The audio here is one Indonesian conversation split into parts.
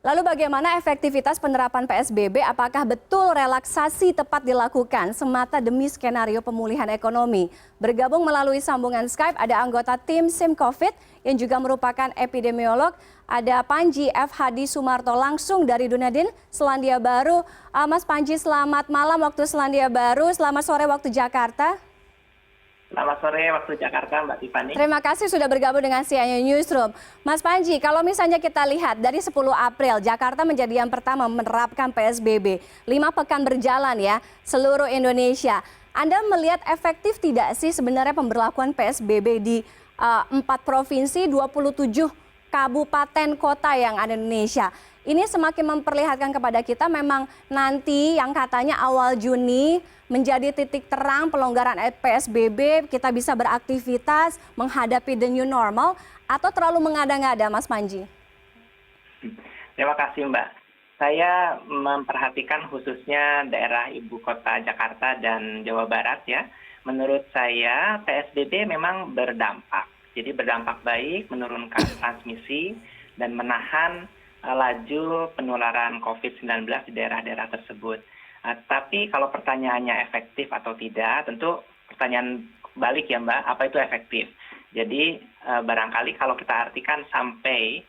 Lalu bagaimana efektivitas penerapan PSBB? Apakah betul relaksasi tepat dilakukan semata demi skenario pemulihan ekonomi? Bergabung melalui sambungan Skype ada anggota tim SIM Covid yang juga merupakan epidemiolog. Ada Panji F. Hadi Sumarto langsung dari Dunedin, Selandia Baru. Mas Panji, selamat malam waktu Selandia Baru, selamat sore waktu Jakarta. Selamat sore waktu Jakarta, Mbak Tiffany. Terima kasih sudah bergabung dengan CNN Newsroom. Mas Panji, kalau misalnya kita lihat dari 10 April, Jakarta menjadi yang pertama menerapkan PSBB. 5 pekan berjalan ya, seluruh Indonesia. Anda melihat efektif tidak sih sebenarnya pemberlakuan PSBB di 4 provinsi, 27 kabupaten kota yang ada di Indonesia? Ini semakin memperlihatkan kepada kita memang nanti yang katanya awal Juni menjadi titik terang pelonggaran PSBB, kita bisa beraktivitas menghadapi the new normal, atau terlalu mengada-ngada, Mas Panji? Terima kasih, Mbak. Saya memperhatikan khususnya daerah ibu kota Jakarta dan Jawa Barat ya. Menurut saya PSBB memang berdampak. Jadi berdampak baik, menurunkan transmisi dan menahan laju penularan COVID-19 di daerah-daerah tersebut. Tapi kalau pertanyaannya efektif atau tidak, tentu pertanyaan balik ya Mbak, apa itu efektif? Jadi barangkali kalau kita artikan sampai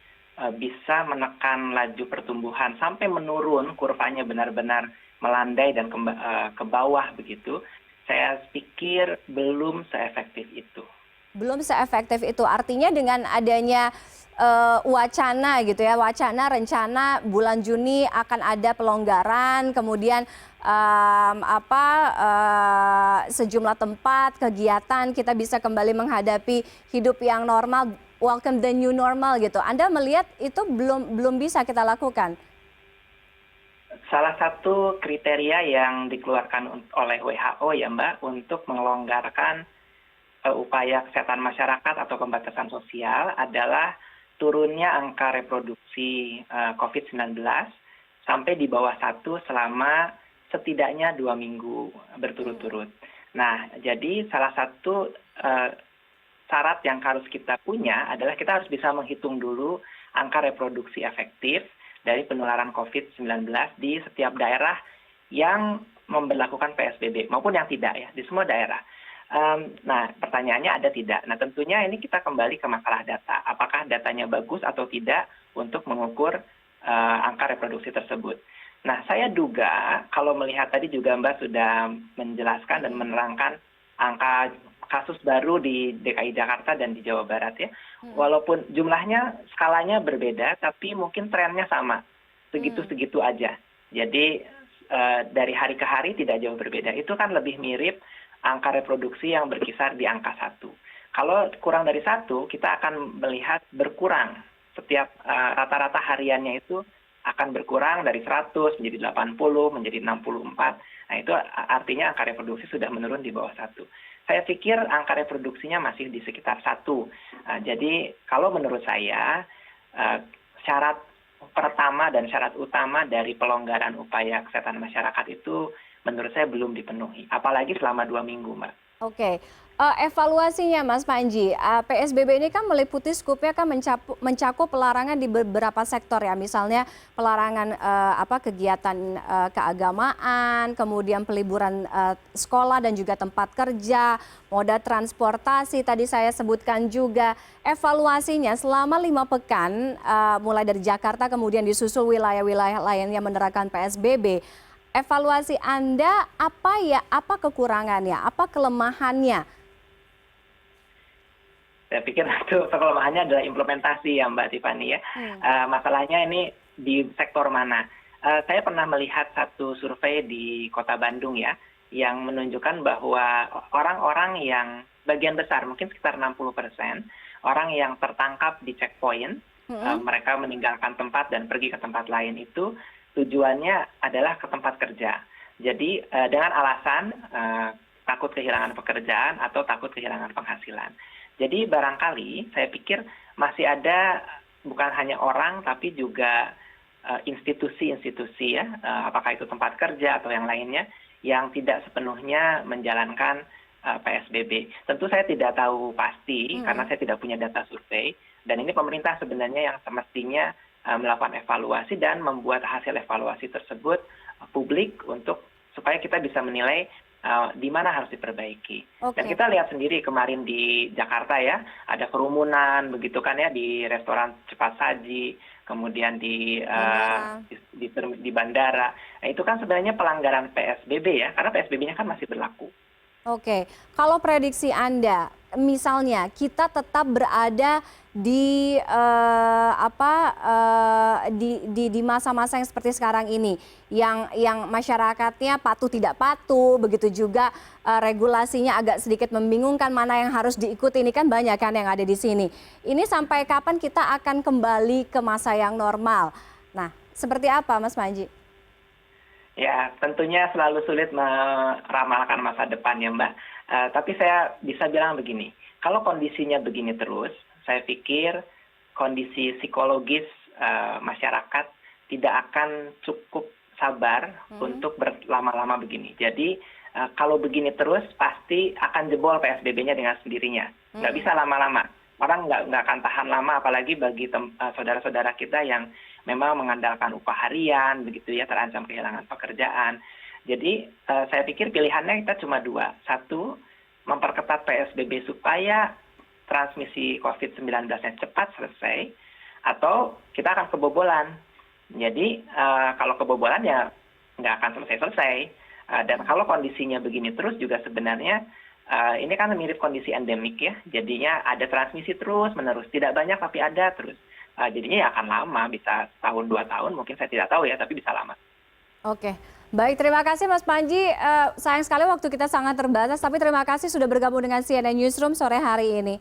bisa menekan laju pertumbuhan, sampai menurun kurvanya benar-benar melandai dan ke bawah begitu, saya pikir belum seefektif itu. Belum seefektif itu, artinya dengan adanya wacana gitu ya, wacana rencana bulan Juni akan ada pelonggaran, kemudian sejumlah tempat kegiatan kita bisa kembali menghadapi hidup yang normal, welcome the new normal gitu. Anda melihat itu belum bisa kita lakukan? Salah satu kriteria yang dikeluarkan oleh WHO ya Mbak untuk melonggarkan upaya kesehatan masyarakat atau pembatasan sosial adalah turunnya angka reproduksi COVID-19 sampai di bawah 1 selama setidaknya 2 minggu berturut-turut. Nah, jadi salah satu syarat yang harus kita punya adalah kita harus bisa menghitung dulu angka reproduksi efektif dari penularan COVID-19 di setiap daerah yang memberlakukan PSBB maupun yang tidak ya, di semua daerah. Nah, pertanyaannya ada tidak? Nah, tentunya ini kita kembali ke masalah data. Apakah datanya bagus atau tidak untuk mengukur angka reproduksi tersebut? Nah, saya duga kalau melihat tadi juga Mbak sudah menjelaskan dan menerangkan angka kasus baru di DKI Jakarta dan di Jawa Barat ya. Walaupun jumlahnya skalanya berbeda, tapi mungkin trennya sama. Segitu-segitu aja. Jadi dari hari ke hari tidak jauh berbeda. Itu kan lebih mirip angka reproduksi yang berkisar di angka 1. Kalau kurang dari 1, kita akan melihat berkurang. Setiap rata-rata hariannya itu akan berkurang dari 100 menjadi 80, menjadi 64. Nah, itu artinya angka reproduksi sudah menurun di bawah 1. Saya pikir angka reproduksinya masih di sekitar 1. Jadi kalau menurut saya, syarat pertama dan syarat utama dari pelonggaran upaya kesehatan masyarakat itu menurut saya belum dipenuhi, apalagi selama 2 minggu, Mbak. Oke, evaluasinya Mas Panji, PSBB ini kan meliputi skupnya kan mencakup pelarangan di beberapa sektor ya, misalnya pelarangan kegiatan keagamaan, kemudian peliburan sekolah dan juga tempat kerja, moda transportasi tadi saya sebutkan juga. Evaluasinya selama 5 pekan, mulai dari Jakarta kemudian disusul wilayah-wilayah lainnya menerapkan PSBB. Evaluasi Anda apa kekurangannya, apa kelemahannya? Saya pikir itu kelemahannya adalah implementasi ya Mbak Tiffany ya. Masalahnya ini di sektor mana? Saya pernah melihat satu survei di Kota Bandung ya, yang menunjukkan bahwa orang-orang yang bagian besar, mungkin sekitar 60%, orang yang tertangkap di checkpoint, mereka meninggalkan tempat dan pergi ke tempat lain itu, tujuannya adalah ke tempat kerja. Jadi dengan alasan takut kehilangan pekerjaan atau takut kehilangan penghasilan. Jadi barangkali saya pikir masih ada bukan hanya orang tapi juga institusi-institusi ya, apakah itu tempat kerja atau yang lainnya, yang tidak sepenuhnya menjalankan PSBB. Tentu saya tidak tahu pasti karena saya tidak punya data survei, dan ini pemerintah sebenarnya yang semestinya melakukan evaluasi dan membuat hasil evaluasi tersebut publik supaya kita bisa menilai di mana harus diperbaiki. Dan kita lihat sendiri kemarin di Jakarta ya, ada kerumunan begitu kan ya di restoran cepat saji, kemudian di bandara. Nah, itu kan sebenarnya pelanggaran PSBB ya, karena PSBB-nya kan masih berlaku. Oke, kalau prediksi Anda, misalnya kita tetap berada di di masa-masa yang seperti sekarang ini, yang masyarakatnya patuh tidak patuh, begitu juga regulasinya agak sedikit membingungkan mana yang harus diikuti, ini kan banyak kan yang ada di sini. Ini sampai kapan kita akan kembali ke masa yang normal? Nah, seperti apa Mas Panji? Ya, tentunya selalu sulit meramalkan masa depan ya Mbak. Tapi saya bisa bilang begini, kalau kondisinya begini terus, saya pikir kondisi psikologis masyarakat tidak akan cukup sabar untuk berlama-lama begini. Jadi kalau begini terus pasti akan jebol PSBB-nya dengan sendirinya. Nggak bisa lama-lama. Orang nggak akan tahan lama, apalagi bagi saudara-saudara kita yang memang mengandalkan upah harian, begitu ya, terancam kehilangan pekerjaan. Jadi saya pikir pilihannya kita cuma dua. Satu, memperketat PSBB supaya transmisi COVID-19-nya cepat selesai, atau kita akan kebobolan. Jadi kalau kebobolan ya nggak akan selesai-selesai. Dan kalau kondisinya begini terus juga sebenarnya ini kan mirip kondisi endemik ya, jadinya ada transmisi terus menerus, tidak banyak tapi ada terus. Jadinya ya akan lama, bisa tahun 2 tahun, mungkin saya tidak tahu ya, tapi bisa lama. Oke, baik, terima kasih Mas Panji. Sayang sekali waktu kita sangat terbatas, tapi terima kasih sudah bergabung dengan CNN Newsroom sore hari ini.